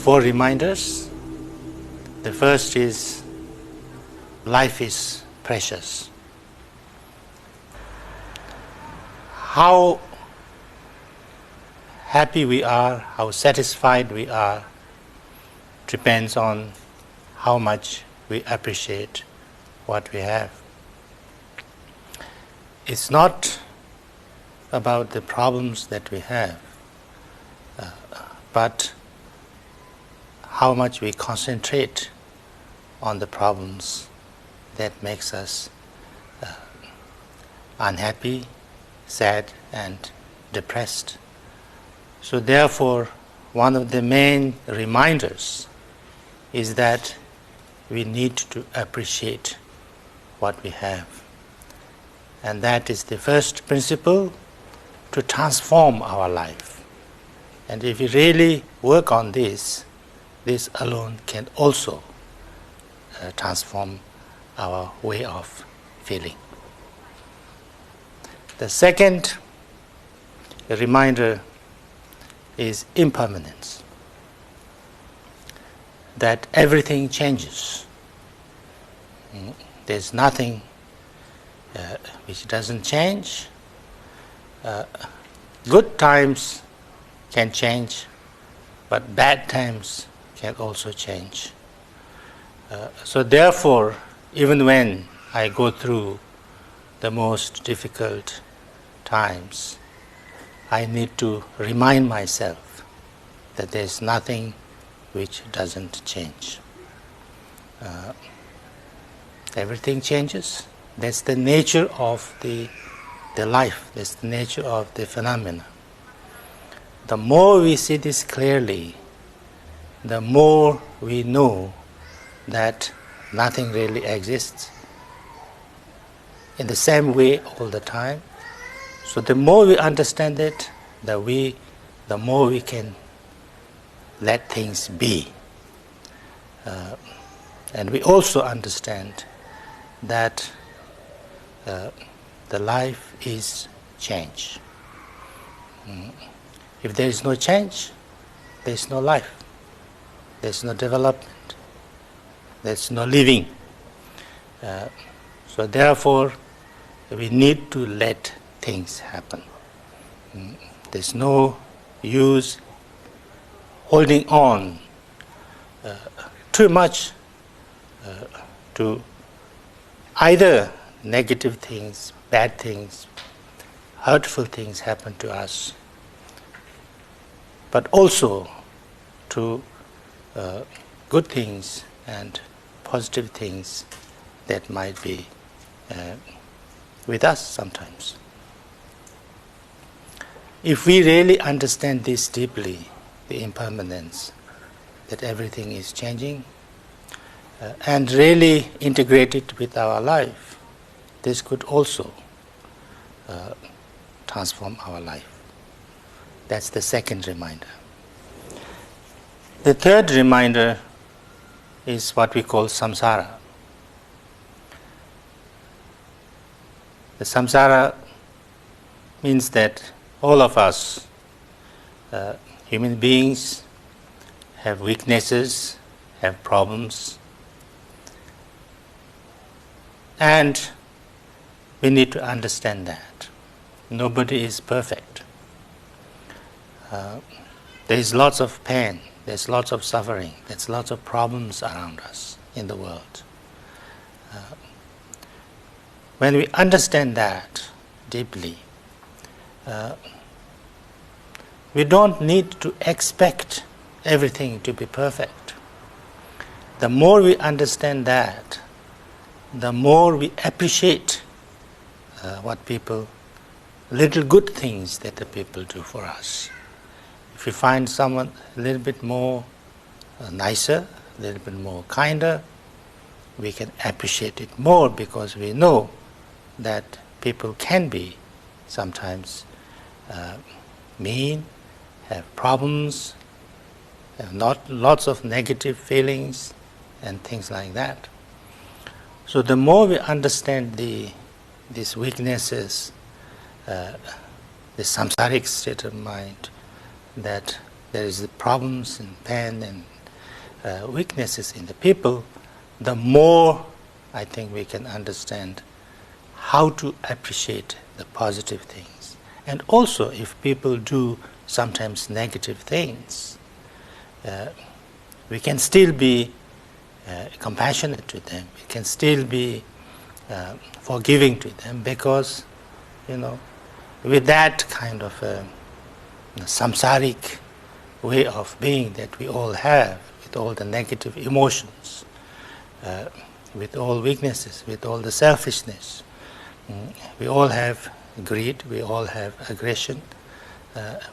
4 reminders. The first is life is precious. How happy we are, how satisfied we are, depends on how much we appreciate what we have. It's not about the problems that we have, but how much we concentrate on the problems that makes us unhappy, sad and depressed. So therefore, one of the main reminders is that we need to appreciate what we have. And that is the first principle to transform our life. And if we really work on this alone can also transform our way of feeling. The second reminder is impermanence. That everything changes. There's nothing which doesn't change. Good times can change, but bad times can also change. So therefore, even when I go through the most difficult times, I need to remind myself that there's nothing which doesn't change. Everything changes. That's the nature of the life. That's the nature of the phenomena. The more we see this clearly, the more we know that nothing really exists in the same way all the time. So the more we understand it, the more we can let things be. And we also understand that the life is change. If there is no change, there is no life. There is no development. There is no living. So therefore, we need to let things happen. There's no use holding on too much to either negative things, bad things, hurtful things happen to us, but also to good things and positive things that might be with us sometimes. If we really understand this deeply, the impermanence, that everything is changing, and really integrate it with our life, this could also transform our life. That's the second reminder. The third reminder is what we call samsara. The samsara means that all of us, human beings, have weaknesses, have problems, and we need to understand that. Nobody is perfect. There is lots of pain, there's lots of suffering, there's lots of problems around us in the world. When we understand that deeply, we don't need to expect everything to be perfect. The more we understand that, the more we appreciate little good things that the people do for us. If we find someone a little bit more nicer, a little bit more kinder, we can appreciate it more because we know that people can be sometimes mean, have problems, have lots of negative feelings and things like that. So the more we understand these weaknesses, the samsaric state of mind, that there is the problems and pain and weaknesses in the people, the more I think we can understand how to appreciate the positive things. And also, if people do sometimes negative things, we can still be compassionate to them. We can still be forgiving to them, because, with that kind of samsaric way of being that we all have, with all the negative emotions, with all weaknesses, with all the selfishness, we all have greed, we all have aggression,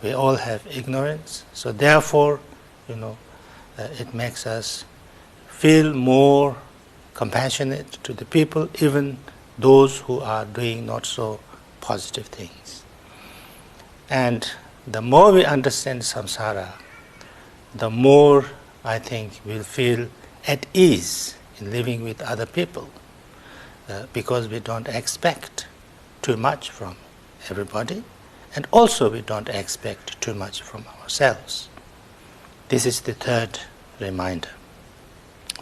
we all have ignorance. So therefore, it makes us feel more compassionate to the people, even those who are doing not so positive things. And the more we understand samsara, the more I think we'll feel at ease in living with other people, because we don't expect too much from everybody, and also we don't expect too much from ourselves. This is the third reminder.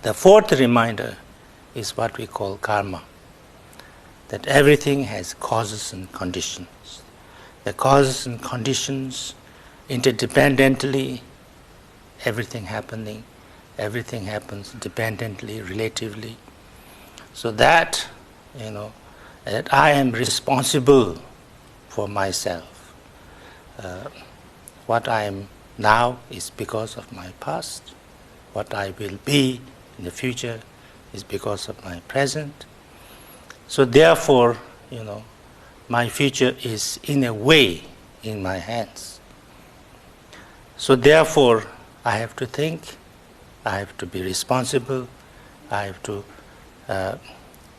The fourth reminder is what we call karma, that everything has causes and conditions. The causes and conditions, interdependently, everything happens dependently, relatively, so that, that I am responsible for myself. What I am now is because of my past. What I will be in the future is because of my present. So therefore, my future is in a way in my hands. So therefore, I have to think, I have to be responsible, I have to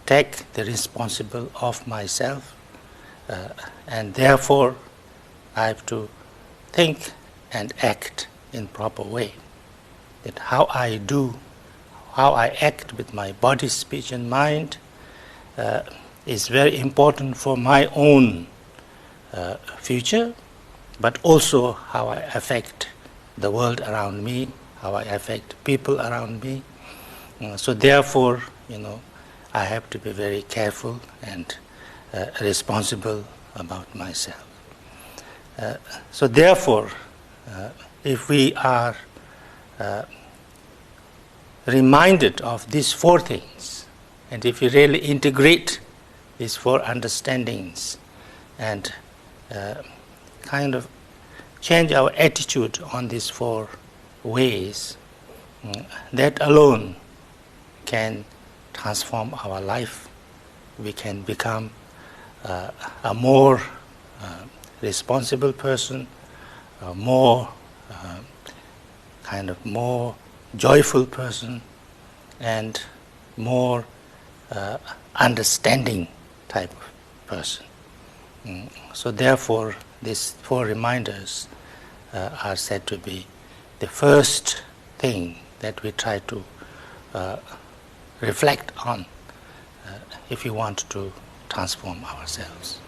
take the responsibility of myself, and therefore I have to think and act in proper way. That how I act with my body, speech and mind is very important for my own future, but also how I affect the world around me, how I affect people around me. So therefore, I have to be very careful and responsible about myself. So therefore, if we are reminded of these four things, and if we really integrate these four understandings and kind of change our attitude on these four ways, that alone can transform our life. We can become a more responsible person, a more more joyful person, and more understanding type of person. So therefore, these four reminders are said to be the first thing that we try to reflect on if we want to transform ourselves.